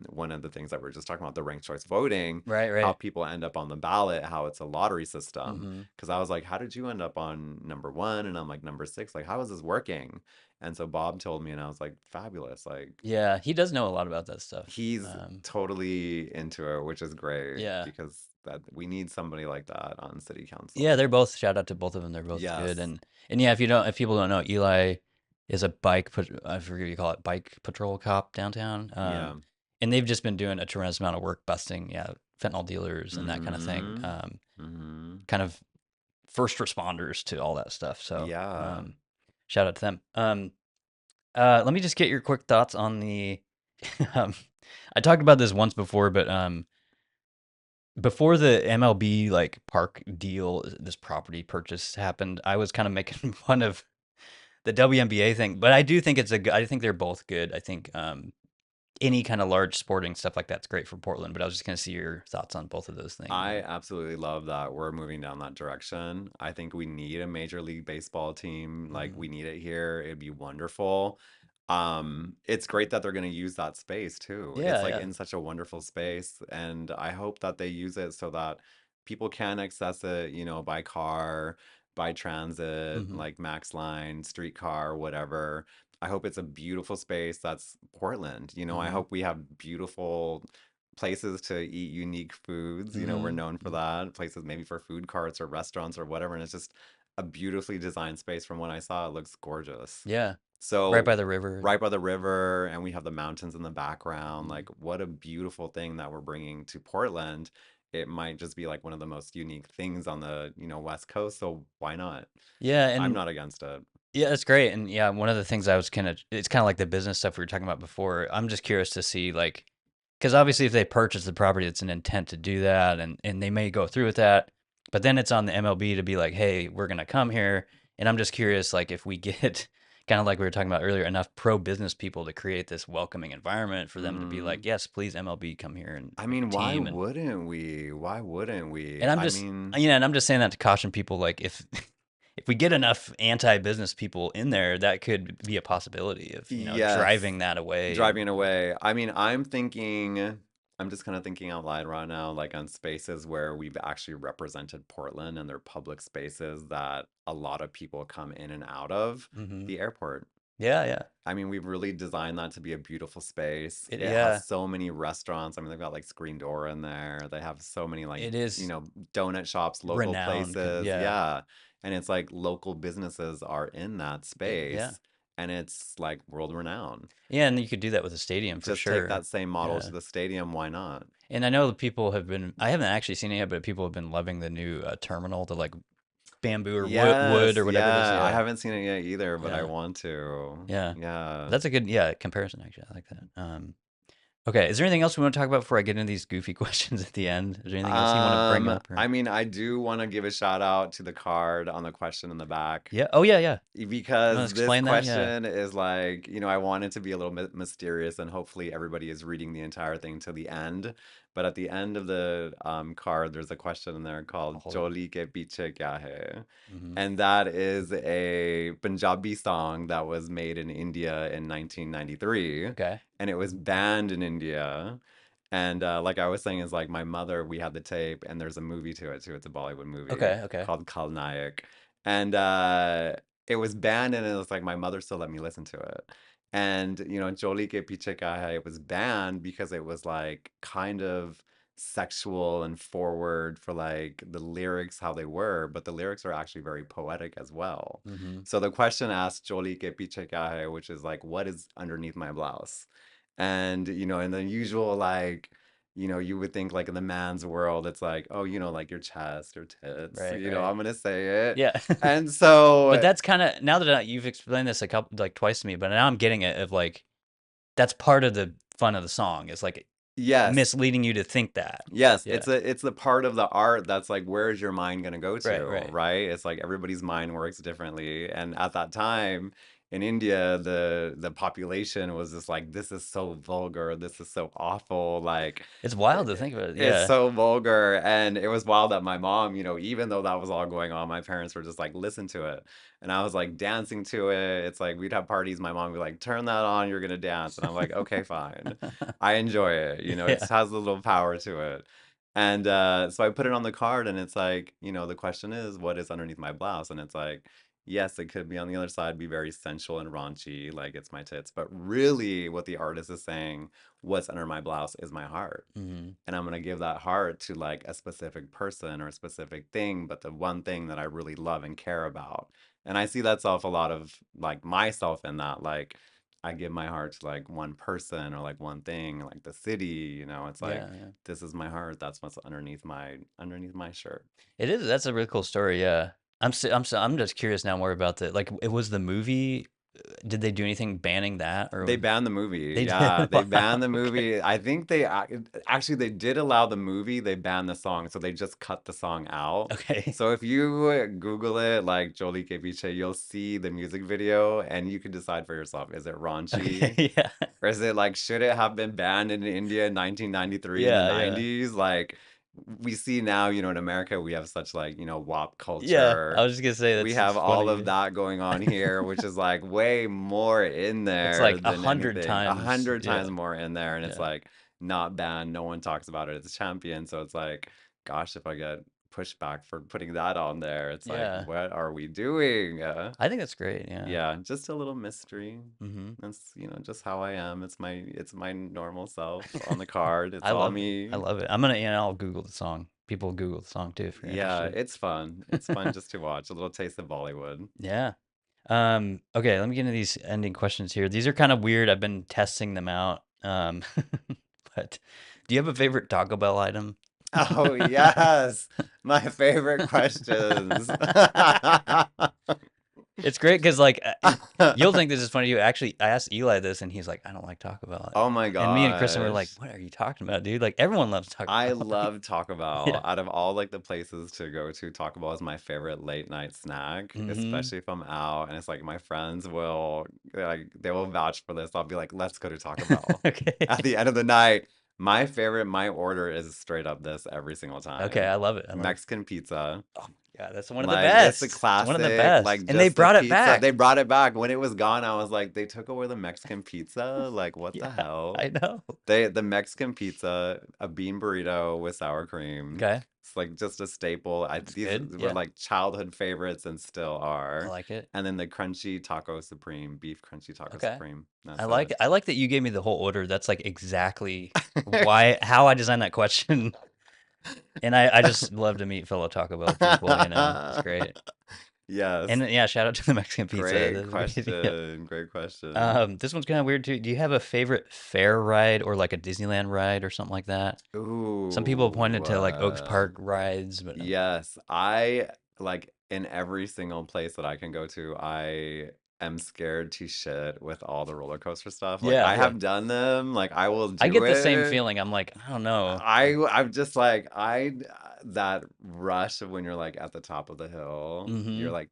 one of the things that we are just talking about, the ranked choice voting, Right. how Right. people end up on the ballot, how it's a lottery system. Hmm. Because I was like, how did you end up on number one? And I'm like, number six. Like, how is this working? And so Bob told me, and I was like, fabulous. Like, Yeah. He does know a lot about that stuff. he's totally into it, which is great Yeah. because that we need somebody like that on city Yeah, council. they're both shout out to both of them. They're both good. Yes. And yeah, if people don't know, Eli is a I forget what you call it, bike patrol cop downtown. Yeah. And they've just been doing a tremendous amount of work busting, yeah, fentanyl dealers and that kind of thing. Mm-hmm. Mm-hmm. Kind of first responders to all that stuff. So, Yeah. shout out to them. Let me just get your quick thoughts on the um, I talked about this once before, but before the MLB like park deal, this property purchase happened, I was kind of making fun of the WNBA thing, but I do think I think they're both good. I think any kind of large sporting stuff like that's great for Portland. But I was just gonna see your thoughts on both of those things. I absolutely love that we're moving down that direction. I think we need a Major League Baseball team. Like Mhm. we need it here. It'd be wonderful. It's great that they're going to use that space too. It's Yeah, like yeah. in such a wonderful space, and I hope that they use it so that people can access it, by car, by transit, Hmm. like Max Line, streetcar, whatever. I hope it's a beautiful space that's Portland. I Hmm. hope we have beautiful places to eat unique foods. We're Hmm. known for that. Places maybe for food carts or restaurants or whatever. And it's just a beautifully designed space. From what I saw, it looks gorgeous. Yeah. Right So by the river. right by the river, and we have the mountains in the background. Mhm. Like, what a beautiful thing that we're bringing to Portland. it might just be like one of the most unique things on the, West Coast. So why not? Yeah, I'm and not against it. yeah, that's great. And yeah, one of the things I was it's kind of like the business stuff we were talking about before. I'm just curious to see like, because obviously if they purchase the property, it's an intent to do that, and they may go through with that. But then it's on the MLB to be like, hey, we're gonna come here, and I'm just curious, like if we get kind of like we were talking about earlier, enough pro business people to create this welcoming environment for them to be like, Mm. yes, please MLB, come here and I make a mean, why team, wouldn't we? Why wouldn't we? and I'm I just, mean, and I'm just saying that to caution people, like if if we get enough anti-business people in there, that could be a possibility of, yes, driving that away. And driving away. I mean, I'm just kind of thinking out loud right now, like on spaces where we've actually represented Portland and they're public spaces that a lot of people come in and out of hmm the airport. yeah, yeah, I mean, we've really designed that to be a beautiful space. It has yeah, so many restaurants. I mean, they've got like Screen Door in there. They have so many like, it is donut shops, local renowned. places. Yeah, Yeah. And it's like local businesses are in that yeah, space and it's like world renowned. yeah, and you could do that with a stadium for Just take sure. that same model Yeah, to the stadium. Why not? and I know the people have been. I haven't actually seen it yet, but people have been loving the new terminal, the like bamboo or wood Yes. or whatever it is. Yeah. I Yeah, haven't seen it yet either, but I yeah, want to. yeah. Yeah. That's a good comparison actually. I like that. Okay, is there anything else we want to talk about before I get into these goofy questions at the end? Is there anything else you want to bring up or? I mean, I do want to give a shout out to the card on the question in the back. Yeah. Oh yeah, yeah. You want to Because this explain that? Yeah. question is like, I want it to be a little bit mysterious, and hopefully everybody is reading the entire thing to the end. But at the end of the card, there's a question in there I'll called hold it. "Joli ke piche kya hai," hmm and that is a Punjabi song that was made in India in 1993, Okay. and it was banned in India. And like I was saying, is like my mother, we had the tape, and there's a movie to it too. It's a Bollywood movie Okay. Okay. called Khalnayak, and it was banned, and it was like my mother still let me listen to it. And Joli Ke Piche Ka Hai, it was banned because it was like kind of sexual and forward for like the lyrics how they were, but the lyrics are actually very poetic as well. hmm So the question asked Joli Ke Piche Ka Hai, which is like, what is underneath my blouse? And in the usual like, you would think like in the man's world, it's like, oh, like your chest or tits, Right. Right. I'm gonna say it. Yeah. And But so that's kind of now that you've explained this a couple like twice to me, but now I'm getting it of like that's part of the fun of the song. It's like yes, misleading you to think that. yes, Yeah. it's the part of the art that's like, where is your mind gonna go Right. to, Right. right? It's like everybody's mind works differently. And at that time in India, the population was just like, this is so vulgar, this is so awful, like It's wild to think about it. it's Yeah. so vulgar. And it was wild that my mom, even though that was all going on, my parents were just like, listen to it. And I was like dancing to it. It's like we'd have parties, my mom would be like, turn that on, you're gonna dance. And I'm like, okay, fine. I enjoy it. It Yeah. has a little power to it. And so I put it on the card, and it's like, the question is, what is underneath my blouse? And it's like, yes, it could be on the other side, be very sensual and raunchy, like it's my tits. But really, what the artist is saying, what's under my blouse is my heart. hmm And I'm going to give that heart to like a specific person or a specific thing, but the one thing that I really love and care about. And I see that self a lot of like myself in that, like, I give my heart to like one person or like one thing, like the city, it's like, Yeah. Yeah. this is my heart. That's what's underneath my shirt. It is. That's a really cool story. Yeah. I'm just curious now more about the like. It was the movie. Did they do anything banning that They or banned the movie. they Yeah, did? they Wow. banned the Okay. movie. I think actually they did allow the movie. They banned the song, so they just cut the song out. Okay. So if you Google it, like Jolie K. Biche, you'll see the music video, and you can decide for yourself: is it raunchy, Okay. Yeah. or is it like, should it have been banned in India in 1993 in the Yeah. Yeah. 90s? Like we see now, in America, we have such like, WAP Yeah. I culture. was just gonna say We that's have it's all of funny. that going on here, which is like way more in It's there like a than hundred anything. A times. hundred Yeah. times more in there, and it's Yeah. like not banned. No one talks about it. It's champion. So it's like, gosh, if I get pushback for putting that on there, it's like, Yeah. what are we doing? I think that's great. Yeah. Yeah, just a little mystery. hmm That's just how I am. It's my normal self on the card. It's I all love it. I me. love it. I'll Google the song. People Google the song too if you're Yeah, interested. it's fun. It's fun just to watch. A little taste of Bollywood. Yeah. Okay, let me get into these ending questions here. These are kind of weird. I've been testing them out. But do you have a favorite Taco Bell item? Oh, yes. My favorite questions. It's great because like you'll think this is funny. You actually, I asked Eli this, and he's like, "I don't like Taco Bell," Oh my and me and Kristen were like, gosh. "What are you talking about, dude? Like everyone loves Taco I Bell." love Taco Yeah. Bell. Out of all like the places to go to, Taco Bell is my favorite late night snack, Hmm. especially if I'm out and it's like my friends will like they will vouch for this. I'll be like, let's go to Taco Bell. At Okay. the end of the night, my favorite, my order is straight up this every single Okay. time. I love it. I love it. Mexican pizza. Oh my God, that's one of the Like it's a best. It's one of the classic, best, like and they just the brought it pizza. back. They brought it back. When it was gone, I was like, they took away the Mexican pizza? Like what the Yeah, hell? I know. The Mexican pizza, a bean burrito with sour cream. Okay, It's like just a staple. it's These good. were Yeah, like childhood favorites and still I are. like it. And then the crunchy taco supreme, beef crunchy taco Okay. supreme. I That's like it. it. I like that you gave me the whole order. That's like exactly why how I designed that question. And I just love to meet fellow Taco Bell people, It's great. And Yes. yeah, shout out to the Mexican pizza. Great That's great. Yeah. question. Great question. This one's kind of weird too. Do you have a favorite fair ride or like a Disneyland ride or something like that? Some people Ooh. pointed to like Oaks Park rides, but Yes, I like in every single place that I can go to, I am scared to shit with all the roller coaster stuff. Like yeah, I yeah. have done them, like I will I do get the same it. feeling. I'm like, I don't know. I'm just like that rush of when you're like at the top of the hill, you're Mm-hmm. like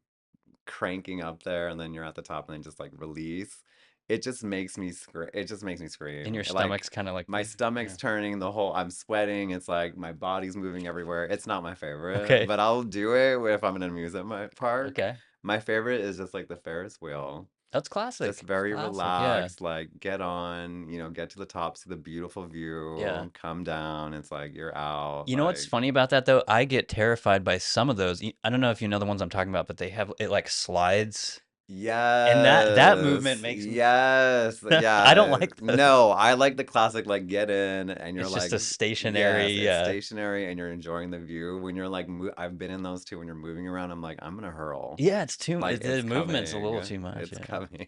cranking up there and then you're at the top and then just like release. It just makes me scream. It just makes me And scream. your stomach's Like kind of like, my yeah. stomach's turning, I'm sweating. It's like my body's moving everywhere. It's not my favorite, Okay. but I'll do it if I'm in an amusement park. Okay. My favorite is just like the Ferris wheel. That's Just classic. It's very classic. Yeah. relaxed, like get on, get to the top, see the beautiful Yeah. view, come down. It's like you're out. You know what's Like, funny about that though? I get terrified by some of those. I don't know if you know the ones I'm talking about, but they have it like slides, and that movement yes, makes me. yes, I don't yeah. like those. No, I like the classic, like get in and you're It's just like, a stationary. yes, it's Yeah. stationary and you're enjoying the view. When you're like, I've been in those too. When you're moving around, I'm like, I'm gonna hurl. Yeah. It's too. Like The it's movement's a little coming. too much. It's Yeah. coming.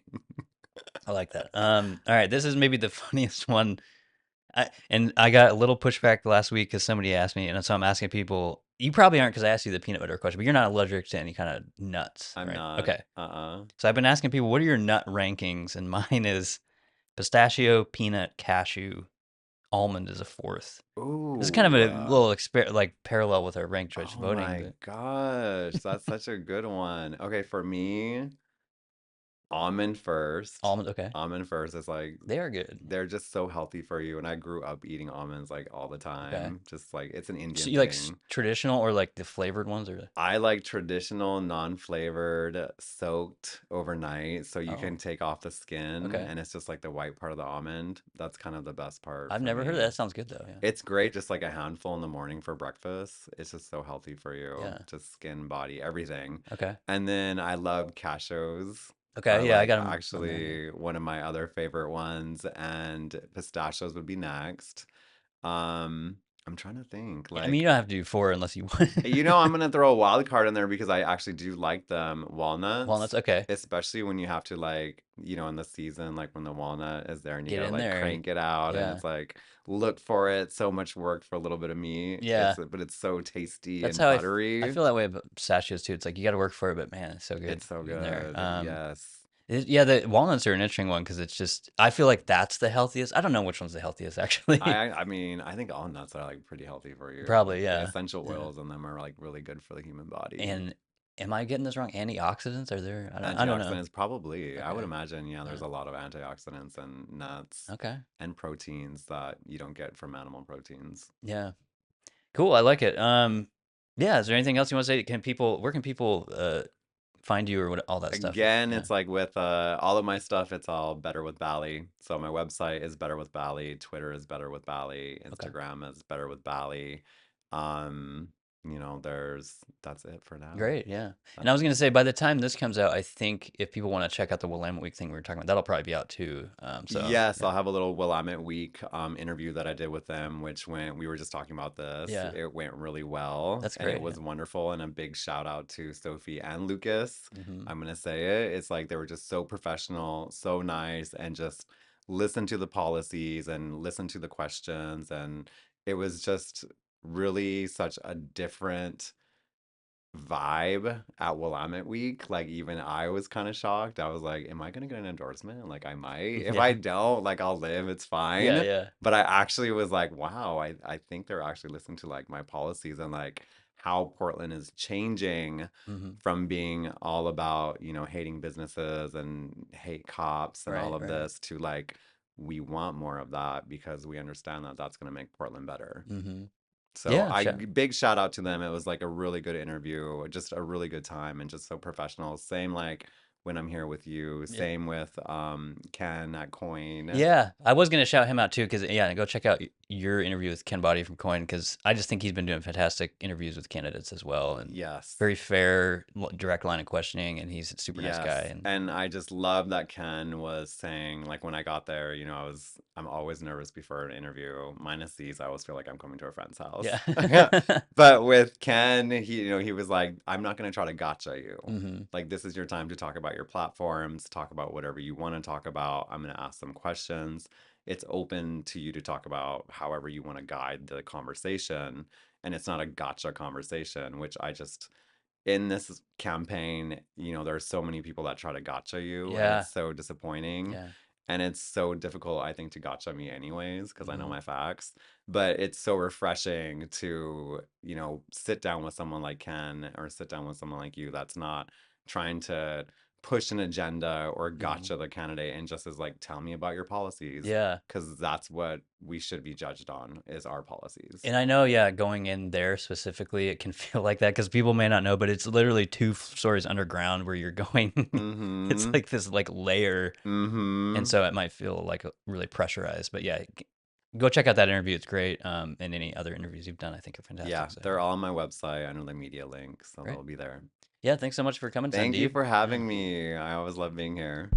I like that. All right. This is maybe the funniest one. And I got a little pushback last week because somebody asked me, and so I'm asking people. You probably aren't because I asked you the peanut butter question, but you're not allergic to any kind of nuts, I'm right? not. Okay. Uh-uh. So I've been asking people, what are your nut rankings? And mine is pistachio, peanut, cashew, almond is a fourth. This is kind of Ooh. a little like parallel with our ranked choice Oh voting, my but gosh, that's such a good one. Okay, for me, almond first. almond, okay, Almond first is like they are good. they're just so healthy for you. And I grew up eating almonds like all the Okay, time. Just like it's an so Indian you like thing. traditional or like the flavored ones, or I like traditional, non-flavored, soaked overnight so you oh, can take off the skin okay. and it's just like the white part of the almond. That's kind of the best part I've for never heard of that. me. That sounds good though. Yeah, It's great, just like a handful in the morning for breakfast. It's just so healthy for you, yeah. just skin, body, everything. Okay, And then I love cashews are okay, yeah. I like got them on there. Yeah. actually one of my other favorite ones, and pistachios would be next. Um, I'm trying to think, Yeah, I mean, you don't have to do four unless you want. I'm gonna throw a wild card in there because I actually do like them. Walnuts, Walnuts, okay. especially when you have to like, in the season, like when the walnut is there and you Get gotta in like there. crank it out and Yeah, it's like look for it. So much work for a little bit of meat. yeah. But it's so tasty That's and how I buttery. feel that way about pistachios too. It's like you got to work for it, but man, it's so good It's so in there. good. Yes. Yeah, the walnuts are an interesting one because it's just I feel like that's the healthiest. I don't know which one's the healthiest actually. I mean, I think all nuts are like pretty healthy for you. Probably, The yeah, essential yeah. oils in them are like really good for the human body. And am I getting this wrong? Antioxidants are there? I don't know. Antioxidants, probably. I would Okay, imagine, yeah, yeah, there's a lot of antioxidants and nuts okay, and proteins that you don't get from animal proteins. yeah, cool. I like it. Yeah. Is there anything else you want to say? Can people? Where can people find you or what? All that stuff. Again, Yeah. it's like with all of my stuff, it's all Better with Bali. So my website is Better with Bali, Twitter is Better with Bali, Okay. Instagram is Better with Bali. Um, that's it for now. Great, yeah. And I That's was gonna say, by the time this comes out, I think if people want to check out the Willamette Week thing we were talking about, that'll probably be out too. So Yes, yeah, I'll have a little Willamette Week interview that I did with them, which we were just talking about this, yeah, it went really well that's and it great. Yeah. was wonderful. And a big shout out to Sophie and Lucas. Hmm. I'm gonna say it. It's like they were just so professional, so nice, and just listen to the policies and listen to the questions. And it was just really such a different vibe at Willamette Week. Like even I was kind of shocked. I was like, am I gonna get an endorsement? Like I might. If I Yeah. don't, like I'll live, it's Yeah. fine. Yeah. But I actually was like, wow, I think they're actually listening to like my policies and like how Portland is changing Hmm. from being all about, hating businesses and hate cops and all Right. of Right. this to like we want more of that because we understand that that's going to make Portland better. Hmm. So Yeah. I Sure. big shout out to them. It was like a really good interview, just a really good time and just so professional. Same like when I'm here with you, Yeah. same with Ken at Coin. Yeah, I was gonna shout him out too, because yeah, go check out your interview with Ken Body from Coin, because I just think he's been doing fantastic interviews with candidates as well, and Yes. very fair, direct line of questioning, and he's a super nice guy. Yes. And And I just love that Ken was saying, like when I got there, I'm always nervous before an interview. Minus these, I always feel like I'm coming to a friend's house. yeah, But with Ken, he was like, I'm not gonna try to gotcha you. hmm, Like this is your time to talk about your platforms, talk about whatever you want to talk about. I'm gonna ask some questions. It's open to you to talk about however you want to guide the conversation. And it's not a gotcha conversation, which I just in this campaign, there are so many people that try to gotcha you, and it's yeah, so disappointing. yeah, And it's so difficult, I think, to gotcha me anyways, because I know hmm, my facts. But it's so refreshing to, sit down with someone like Ken or sit down with someone like you that's not trying to push an agenda or hmm, gotcha the candidate and just is like, tell me about your policies. yeah. Because that's what we should be judged on is our policies. And I know, yeah, going in there specifically, it can feel like that because people may not know, but it's literally two stories underground where you're going. It's Mm-hmm. like this like layer, and Mm-hmm. so it might feel like really pressurized. But yeah, go check out that interview. It's great. And any other interviews you've done, I think are Yeah, fantastic. So they're all on my website under the media link, so great. they'll be there. Yeah, thanks so much for coming, Thank you Sandeep. for Yeah. having me. I always love being here.